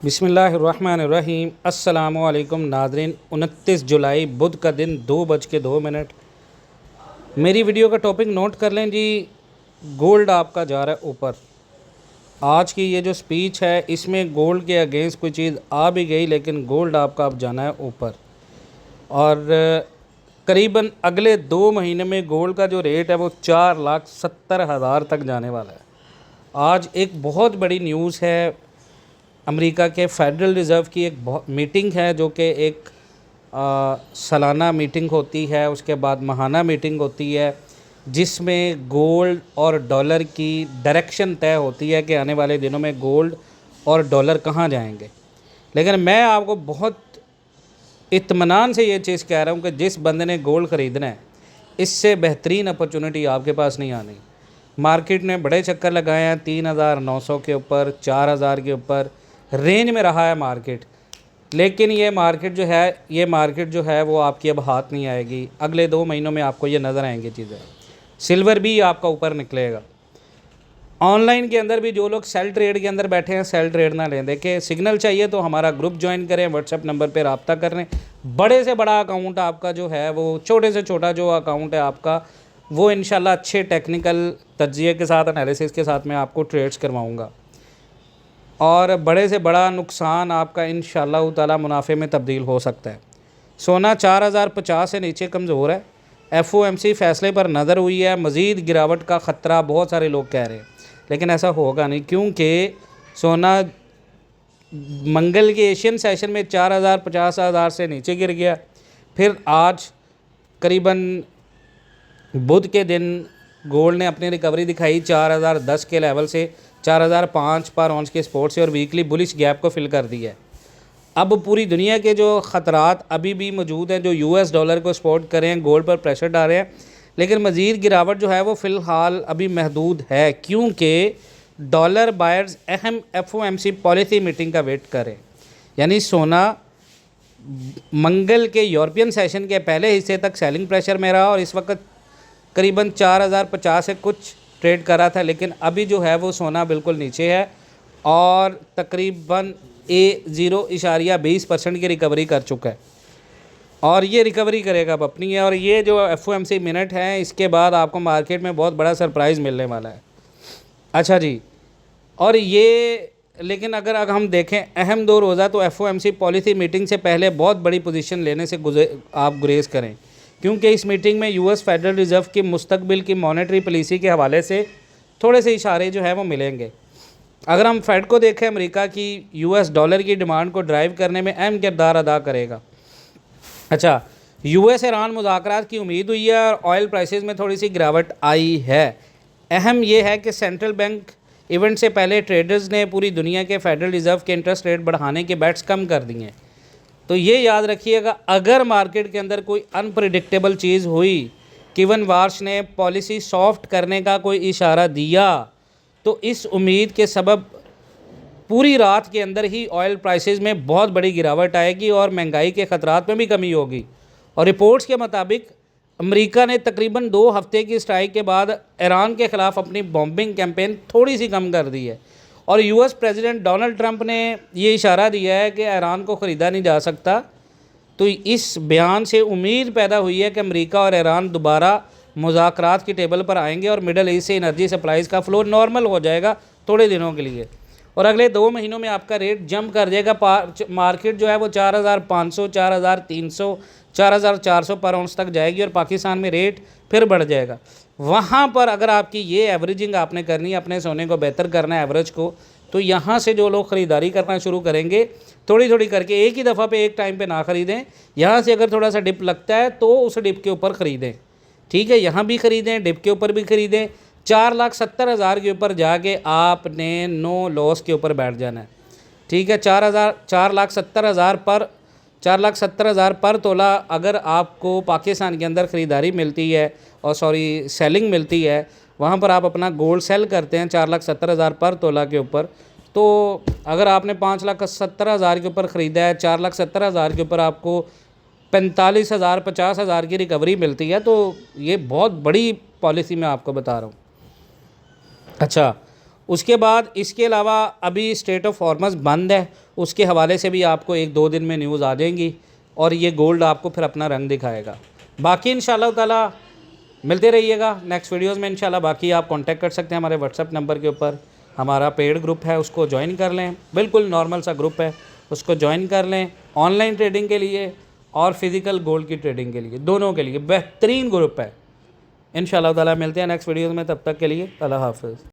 बिस्मिल्लाहिर्रहमानिर्रहीम। अस्सलामुअलैकुम नाज़रीन। 29 जुलाई बुध का दिन 2:02। मेरी वीडियो का टॉपिक नोट कर लें जी। गोल्ड आपका जा रहा है ऊपर। आज की ये जो स्पीच है इसमें गोल्ड के अगेंस्ट कोई चीज़ आ भी गई, लेकिन गोल्ड आपका अब जाना है ऊपर। और करीबन अगले 2 महीने में गोल्ड का जो रेट है वो 4,70,000 तक जाने वाला है। आज एक बहुत बड़ी न्यूज़ है। अमेरिका के फेडरल रिज़र्व की एक मीटिंग है, जो कि एक सालाना मीटिंग होती है, उसके बाद माहाना मीटिंग होती है, जिसमें गोल्ड और डॉलर की डायरेक्शन तय होती है कि आने वाले दिनों में गोल्ड और डॉलर कहाँ जाएंगे। लेकिन मैं आपको बहुत इत्मीनान से ये चीज़ कह रहा हूँ कि जिस बंदे ने गोल्ड ख़रीदना है, इससे बेहतरीन अपॉर्चुनिटी आपके पास नहीं आनी। मार्केट ने बड़े चक्कर लगाए हैं, 3,900 के ऊपर, 4,000 के ऊपर रेंज में रहा है मार्केट। लेकिन ये मार्केट जो है वो आपकी अब हाथ नहीं आएगी। अगले 2 महीनों में आपको ये नज़र आएंगी चीज़ें। सिल्वर भी आपका ऊपर निकलेगा। ऑनलाइन के अंदर भी जो लोग सेल ट्रेड के अंदर बैठे हैं, सेल ट्रेड ना लें। देखें, सिग्नल चाहिए तो हमारा ग्रुप ज्वाइन करें, व्हाट्सएप नंबर पर रब्ता करें। बड़े से बड़ा अकाउंट आपका जो है वो, छोटे से छोटा जो अकाउंट है आपका, वो इंशाल्लाह अच्छे टेक्निकल तज्ज़िये के साथ, एनालिसिस के साथ मैं आपको ट्रेड्स करवाऊँगा। और बड़े से बड़ा नुकसान आपका इंशाअल्लाह ताला मुनाफे में तब्दील हो सकता है। सोना 4,050 से नीचे कमज़ोर है। FOMC फैसले पर नज़र हुई है। मज़ीद गिरावट का ख़तरा बहुत सारे लोग कह रहे हैं, लेकिन ऐसा होगा नहीं, क्योंकि सोना मंगल के एशियन सेशन में 4,050 से नीचे गिर गया। फिर आज करीबन बुध के दिन गोल्ड ने अपनी रिकवरी दिखाई 4,010 के लेवल से 4,005 पर ऑन्स के सपोर्ट से, और वीकली बुलिश गैप को फिल कर दिया है। अब पूरी दुनिया के जो ख़तरात अभी भी मौजूद हैं, जो US डॉलर को सपोर्ट करें, गोल्ड पर प्रेशर डाल रहे हैं, लेकिन मज़ीद गिरावट जो है वो फ़िलहाल अभी महदूद है, क्योंकि डॉलर बायर्स अहम FOMC पॉलिसी मीटिंग का वेट करें। यानी सोना मंगल के यूरोपियन सेशन के पहले हिस्से तक सेलिंग प्रेशर में रहा और इस वक्त करीबन 4,050 से कुछ ट्रेड करा था, लेकिन अभी जो है वो सोना बिल्कुल नीचे है और तकरीबन 0.20% की रिकवरी कर चुका है, और ये रिकवरी करेगा अब अपनी है। और ये जो FOMC मिनट है, इसके बाद आपको मार्केट में बहुत बड़ा सरप्राइज़ मिलने वाला है। अच्छा जी, और ये लेकिन अगर हम देखें अहम 2 रोज़ा, तो FOMC पॉलिसी मीटिंग से पहले बहुत बड़ी पोजीशन लेने से आप गुरेज करें, क्योंकि इस मीटिंग में US फेडरल रिज़र्व की मुस्तकबिल की मॉनेटरी पॉलिसी के हवाले से थोड़े से इशारे जो है वो मिलेंगे। अगर हम फेड को देखें, अमेरिका की US डॉलर की डिमांड को ड्राइव करने में अहम किरदार अदा करेगा। अच्छा, US ईरान मुज़ाकरात की उम्मीद हुई है और ऑयल प्राइसेस में थोड़ी सी गिरावट आई है। अहम ये है कि सेंट्रल बैंक इवेंट से पहले ट्रेडर्स ने पूरी दुनिया के फेडरल रिज़र्व के इंटरेस्ट रेट बढ़ाने के बेट्स कम कर दिए हैं। तो ये याद रखिएगा, अगर मार्केट के अंदर कोई अनप्रिडिक्टेबल चीज़ हुई, किवन वार्श ने पॉलिसी सॉफ्ट करने का कोई इशारा दिया, तो इस उम्मीद के सबब पूरी रात के अंदर ही ऑयल प्राइसेस में बहुत बड़ी गिरावट आएगी और महंगाई के ख़तरात में भी कमी होगी। और रिपोर्ट्स के मुताबिक अमेरिका ने तकरीबन 2 हफ्ते की स्ट्राइक के बाद ईरान के ख़िलाफ़ अपनी बॉम्बिंग कैंपेन थोड़ी सी कम कर दी है। और US प्रेसिडेंट डोनाल्ड ट्रंप ने ये इशारा दिया है कि ईरान को ख़रीदा नहीं जा सकता। तो इस बयान से उम्मीद पैदा हुई है कि अमेरिका और ईरान दोबारा मुज़ाकरात की टेबल पर आएंगे और मिडल ईस्ट से एनर्जी सप्लाईज़ का फ़्लो नॉर्मल हो जाएगा थोड़े दिनों के लिए, और अगले 2 महीनों में आपका रेट जंप कर जाएगा। मार्केट जो है वो 4,500, 4,300, 4,400 पर आउंस तक जाएगी और पाकिस्तान में रेट फिर बढ़ जाएगा। वहाँ पर अगर आपकी ये एवरेजिंग आपने करनी है, अपने सोने को बेहतर करना है एवरेज को, तो यहाँ से जो लोग ख़रीदारी करना शुरू करेंगे थोड़ी थोड़ी करके, एक ही दफ़ा पे एक टाइम पे ना ख़रीदें। यहाँ से अगर थोड़ा सा डिप लगता है तो उस डिप के ऊपर ख़रीदें, ठीक है, यहाँ भी ख़रीदें, डिप के ऊपर भी ख़रीदें। 4,70,000 के ऊपर जाके आपने नो लॉस के ऊपर बैठ जाना है, ठीक है। 4,70,000 पर तोला अगर आपको पाकिस्तान के अंदर ख़रीदारी मिलती है, और सेलिंग मिलती है, वहाँ पर आप अपना गोल्ड सेल करते हैं 4,70,000 पर तोला के ऊपर, तो अगर आपने 5,70,000 के ऊपर ख़रीदा है, 4,70,000 के ऊपर आपको 45,000 50,000 की रिकवरी मिलती है, तो ये बहुत बड़ी पॉलिसी मैं आपको बता रहा हूँ। अच्छा, उसके बाद इसके अलावा अभी स्ट्रेट ऑफ हॉर्मज़ बंद है, उसके हवाले से भी आपको 1-2 दिन में न्यूज़ आ जाएंगी और ये गोल्ड आपको फिर अपना रंग दिखाएगा। बाकी इंशाल्लाह ताला मिलते रहिएगा नेक्स्ट वीडियोस में इंशाल्लाह। बाकी आप कांटेक्ट कर सकते हैं हमारे व्हाट्सएप नंबर के ऊपर। हमारा पेड ग्रुप है, उसको ज्वाइन कर लें, बिल्कुल नॉर्मल सा ग्रुप है, उसको ज्वाइन कर लें। ऑनलाइन ट्रेडिंग के लिए और फिज़िकल गोल्ड की ट्रेडिंग के लिए, दोनों के लिए बेहतरीन ग्रुप है। इंशाल्लाह ताला मिलते हैं नेक्स्ट वीडियोज़ में, तब तक के लिए अल्लाह हाफ़िज़।